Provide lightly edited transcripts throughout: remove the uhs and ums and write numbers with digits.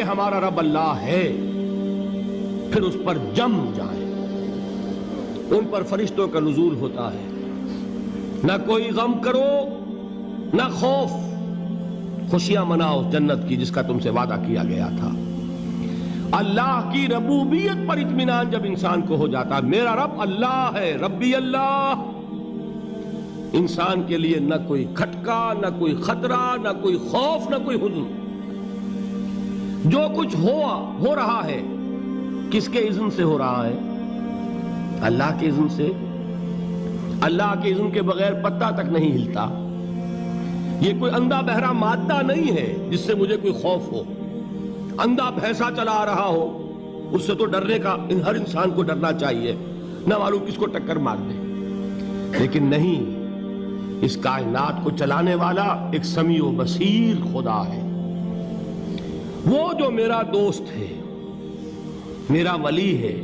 کہ ہمارا رب اللہ ہے پھر اس پر جم جائیں۔ ان پر فرشتوں کا نزول ہوتا ہے، نہ کوئی غم کرو نہ خوف، خوشیاں مناؤ جنت کی جس کا تم سے وعدہ کیا گیا تھا۔ اللہ کی ربوبیت پر اطمینان جب انسان کو ہو جاتا ہے، میرا رب اللہ ہے، ربی اللہ، انسان کے لیے نہ کوئی کھٹکا، نہ کوئی خطرہ، نہ کوئی خوف، نہ کوئی حزن۔ جو کچھ ہو رہا ہے کس کے اذن سے ہو رہا ہے؟ اللہ کے اذن سے۔ اللہ کے اذن کے بغیر پتہ تک نہیں ہلتا۔ یہ کوئی اندھا بہرا مادہ نہیں ہے جس سے مجھے کوئی خوف ہو۔ اندھا بھینسا چلا آ رہا ہو اس سے تو ڈرنے کا ہر انسان کو ڈرنا چاہیے، نہ معلوم کس کو ٹکر مار دے۔ لیکن نہیں، اس کائنات کو چلانے والا ایک سمیع و بصیر خدا ہے، وہ جو میرا دوست ہے، میرا ولی ہے۔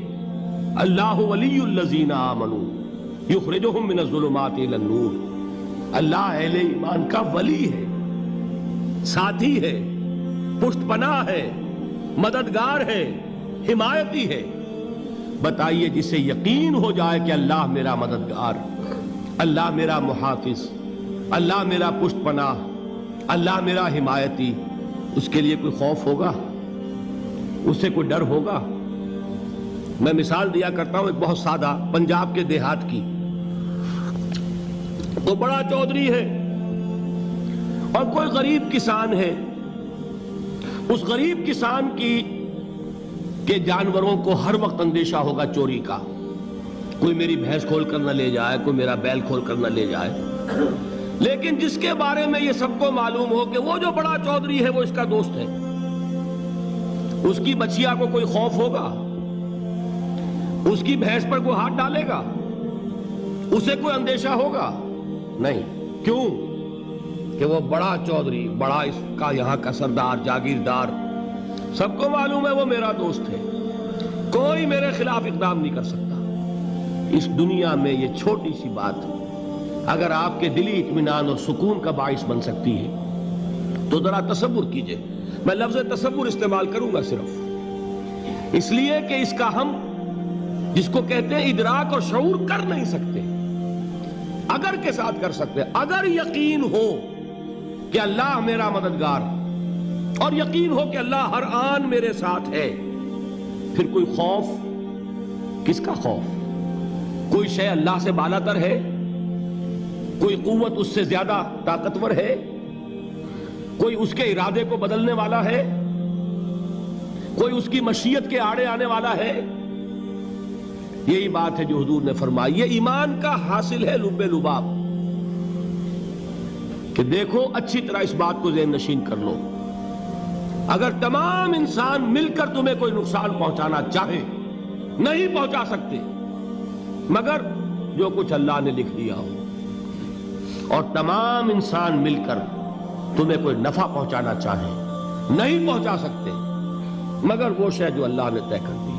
اللہ ولی الذین آمنوا یخرجہم من الظلمات الی النور۔ اللہ اہل ایمان کا ولی ہے، ساتھی ہے، پشت پناہ ہے، مددگار ہے، حمایتی ہے۔ بتائیے جسے یقین ہو جائے کہ اللہ میرا مددگار، اللہ میرا محافظ، اللہ میرا پشت پناہ، اللہ میرا حمایتی، اس کے لیے کوئی خوف ہوگا؟ اس سے کوئی ڈر ہوگا؟ میں مثال دیا کرتا ہوں ایک بہت سادہ پنجاب کے دیہات کی۔ وہ بڑا چودھری ہے اور کوئی غریب کسان ہے۔ اس غریب کسان کے جانوروں کو ہر وقت اندیشہ ہوگا چوری کا، کوئی میری بھینس کھول کر نہ لے جائے، کوئی میرا بیل کھول کر نہ لے جائے۔ لیکن جس کے بارے میں یہ سب کو معلوم ہو کہ وہ جو بڑا چودھری ہے وہ اس کا دوست ہے، اس کی بچیا کو کوئی خوف ہوگا؟ اس کی بھینس پر کوئی ہاتھ ڈالے گا؟ اسے کوئی اندیشہ ہوگا؟ نہیں۔ کیوں؟ کہ وہ بڑا چودھری، بڑا اس کا یہاں کا سردار، جاگیردار، سب کو معلوم ہے وہ میرا دوست ہے، کوئی میرے خلاف اقدام نہیں کر سکتا۔ اس دنیا میں یہ چھوٹی سی بات اگر آپ کے دلی اطمینان اور سکون کا باعث بن سکتی ہے تو ذرا تصور کیجئے۔ میں لفظ تصور استعمال کروں گا صرف اس لیے کہ اس کا ہم جس کو کہتے ہیں ادراک اور شعور کر نہیں سکتے، اگر کے ساتھ کر سکتے۔ اگر یقین ہو کہ اللہ میرا مددگار اور یقین ہو کہ اللہ ہر آن میرے ساتھ ہے، پھر کوئی خوف؟ کس کا خوف؟ کوئی شے اللہ سے بالاتر ہے؟ کوئی قوت اس سے زیادہ طاقتور ہے؟ کوئی اس کے ارادے کو بدلنے والا ہے؟ کوئی اس کی مشیت کے آڑے آنے والا ہے؟ یہی بات ہے جو حضور نے فرمائی۔ یہ ایمان کا حاصل ہے لب لباب، کہ دیکھو اچھی طرح اس بات کو ذہن نشین کر لو، اگر تمام انسان مل کر تمہیں کوئی نقصان پہنچانا چاہے نہیں پہنچا سکتے مگر جو کچھ اللہ نے لکھ دیا ہو، اور تمام انسان مل کر تمہیں کوئی نفع پہنچانا چاہے نہیں پہنچا سکتے مگر وہ شے جو اللہ نے طے کر دی۔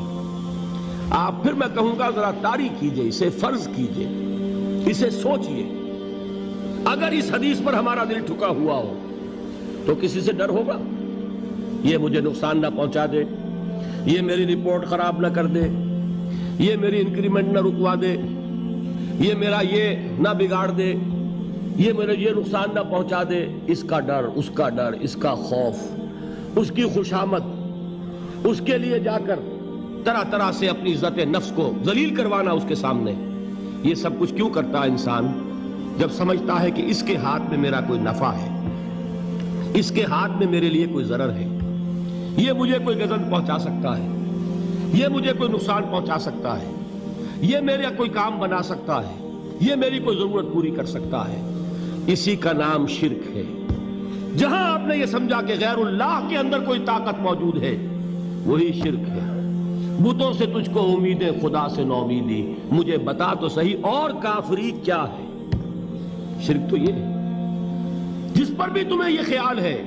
آپ پھر میں کہوں گا ذرا طاری کیجئے، اسے فرض کیجئے، اسے سوچئے۔ اگر اس حدیث پر ہمارا دل ٹھکا ہوا ہو تو کسی سے ڈر ہوگا؟ یہ مجھے نقصان نہ پہنچا دے، یہ میری رپورٹ خراب نہ کر دے، یہ میری انکریمنٹ نہ رکوا دے، یہ میرا یہ نہ بگاڑ دے، یہ میرے یہ نقصان نہ پہنچا دے۔ اس کا ڈر، اس کا ڈر، اس کا خوف، اس کی خوشامد، اس کے لیے جا کر طرح طرح سے اپنی عزت نفس کو ذلیل کروانا اس کے سامنے، یہ سب کچھ کیوں کرتا ہے انسان؟ جب سمجھتا ہے کہ اس کے ہاتھ میں میرا کوئی نفع ہے، اس کے ہاتھ میں میرے لیے کوئی ضرر ہے، یہ مجھے کوئی غضب پہنچا سکتا ہے، یہ مجھے کوئی نقصان پہنچا سکتا ہے، یہ میرا کوئی کام بنا سکتا ہے، یہ میری کوئی ضرورت پوری کر سکتا ہے، اسی کا نام شرک ہے۔ جہاں آپ نے یہ سمجھا کہ غیر اللہ کے اندر کوئی طاقت موجود ہے وہی شرک ہے۔ بتوں سے تجھ کو امیدیں، خدا سے نومیدی، مجھے بتا تو صحیح اور کافری کیا ہے؟ شرک تو یہ ہے۔ جس پر بھی تمہیں یہ خیال ہے،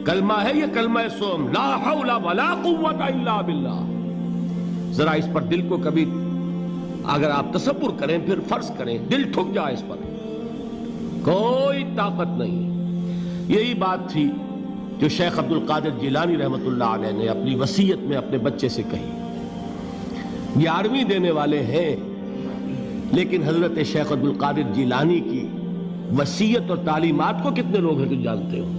کلمہ ہے یہ کلمہ سوم، لا حول ولا قوت الا باللہ، ذرا اس پر دل کو کبھی اگر آپ تصور کریں، پھر فرض کریں، دل ٹھک جائے اس پر، کوئی طاقت نہیں۔ یہی بات تھی جو شیخ عبد القادر جیلانی رحمۃ اللہ علیہ نے اپنی وصیت میں اپنے بچے سے کہی. 11ویں دینے والے ہیں، لیکن حضرت شیخ عبد القادر جیلانی کی وصیت اور تعلیمات کو کتنے لوگ ہیں تم جانتے ہو؟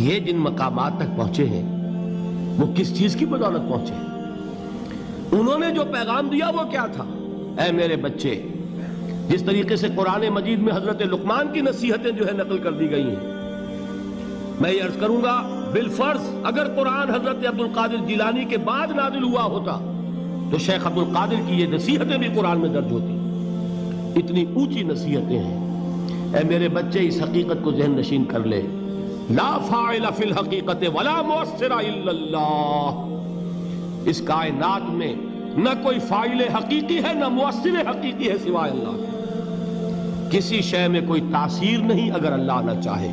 یہ جن مقامات تک پہنچے ہیں وہ کس چیز کی بدولت پہنچے ہیں؟ انہوں نے جو پیغام دیا وہ کیا تھا؟ اے میرے بچے، جس طریقے سے قرآن مجید میں حضرت لقمان کی نصیحتیں جو ہے نقل کر دی گئی ہیں، میں یہ عرض کروں گا بالفرض اگر قرآن حضرت عبد القادر جیلانی کے بعد نازل ہوا ہوتا تو شیخ عبد القادر کی یہ نصیحتیں بھی قرآن میں درج ہوتی. اتنی اونچی نصیحتیں ہیں. اے میرے بچے، اس حقیقت کو ذہن نشین کر لے، لا فاعل فی الحقیقت ولا مؤثر الا اللہ. اس کائنات میں نہ کوئی فاعل حقیقی ہے نہ مؤثر حقیقی ہے سوائے اللہ کے. کسی شے میں کوئی تاثیر نہیں اگر اللہ نہ چاہے.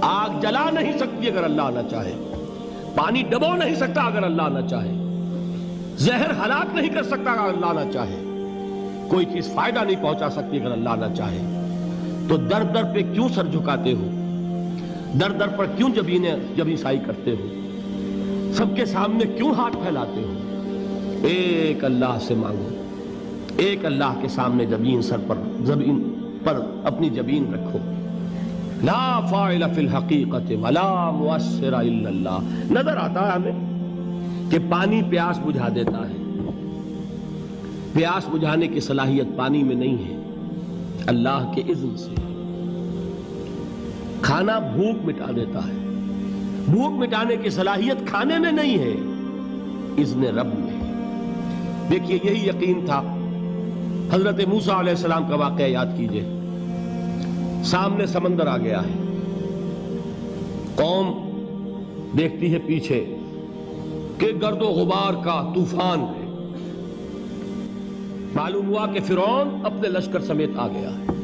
آگ جلا نہیں سکتی اگر اللہ نہ چاہے. پانی ڈبو نہیں سکتا اگر اللہ نہ چاہے. زہر ہلاک نہیں کر سکتا اگر اللہ نہ چاہے. کوئی چیز فائدہ نہیں پہنچا سکتی اگر اللہ نہ چاہے. تو در در پہ کیوں سر جھکاتے ہو؟ در در پر کیوں جبیں سائی کرتے ہو؟ سب کے سامنے کیوں ہاتھ پھیلاتے ہو؟ ایک اللہ سے مانگو. ایک اللہ کے سامنے زمین پر اپنی جبین رکھو. لا فاعل فی الحقیقت ولا مؤثر الا اللہ. نظر آتا ہے ہمیں کہ پانی پیاس بجھا دیتا ہے. پیاس بجھانے کی صلاحیت پانی میں نہیں ہے، اللہ کے اذن سے. کھانا بھوک مٹا دیتا ہے. بھوک مٹانے کی صلاحیت کھانے میں نہیں ہے، اذن رب میں. دیکھیے یہی یقین تھا. حضرت موسیٰ علیہ السلام کا واقعہ یاد کیجئے. سامنے سمندر آ گیا ہے. قوم دیکھتی ہے پیچھے کہ گرد و غبار کا طوفان ہے. معلوم ہوا کہ فرعون اپنے لشکر سمیت آ گیا ہے.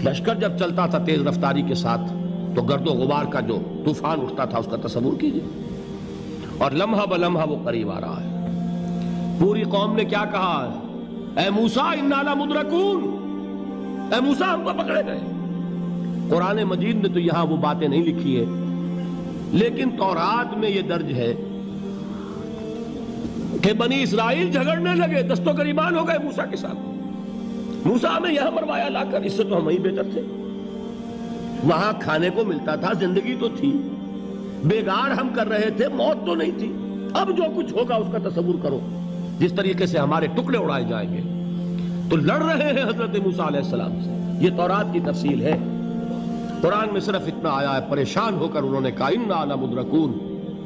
لشکر جب چلتا تھا تیز رفتاری کے ساتھ تو گرد و غبار کا جو طوفان اٹھتا تھا اس کا تصور کیجئے. اور لمحہ بلمحہ وہ قریب آ رہا ہے. پوری قوم نے کیا کہا؟ اے موسیٰ انا لمدرکون. اے موسیٰ ہم کو پکڑے گئے. قرآن مجید نے تو یہاں وہ باتیں نہیں لکھی ہے، لیکن تورات میں یہ درج ہے کہ بنی اسرائیل جھگڑنے لگے، دست و گریبان ہو گئے موسیٰ کے ساتھ. موسیٰ ہمیں یہاں مروایا لا کر، اس سے تو ہم ہی بہتر تھے. وہاں کھانے کو ملتا تھا، زندگی تو تھی، بیگار ہم کر رہے تھے، موت تو نہیں تھی. اب جو کچھ ہوگا اس کا تصور کرو، جس طریقے سے ہمارے ٹکڑے اڑائے جائیں گے. تو لڑ رہے ہیں حضرت موسیٰ علیہ السلام سے. یہ تورات کی تفصیل ہے. قرآن میں صرف اتنا آیا ہے، پریشان ہو کر انہوں نے کہا انا لمدرکون.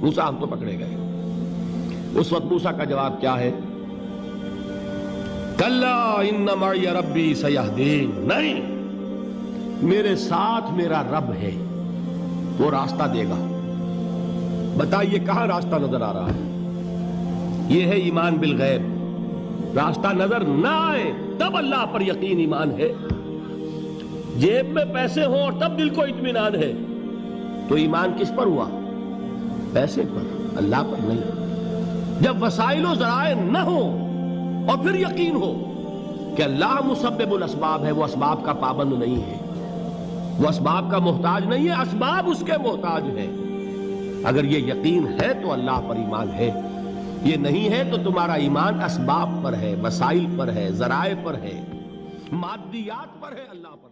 موسیٰ ہم تو پکڑے گئے. اس وقت موسیٰ کا جواب کیا ہے؟ کلا ان معی ربی سیہدین. نہیں، میرے ساتھ میرا رب ہے، وہ راستہ دے گا. بتائیے کہاں راستہ نظر آ رہا ہے؟ یہ ہے ایمان بالغیب. راستہ نظر نہ آئے تب اللہ پر یقین ایمان ہے. جیب میں پیسے ہوں اور تب دل کو اطمینان ہے تو ایمان کس پر ہوا؟ پیسے پر، اللہ پر نہیں. جب وسائل و ذرائع نہ ہو اور پھر یقین ہو کہ اللہ مسبب الاسباب ہے، وہ اسباب کا پابند نہیں ہے، وہ اسباب کا محتاج نہیں ہے، اسباب اس کے محتاج ہیں. اگر یہ یقین ہے تو اللہ پر ایمان ہے. یہ نہیں ہے تو تمہارا ایمان اسباب پر ہے، وسائل پر ہے، ذرائع پر ہے، مادیات پر ہے، اللہ پر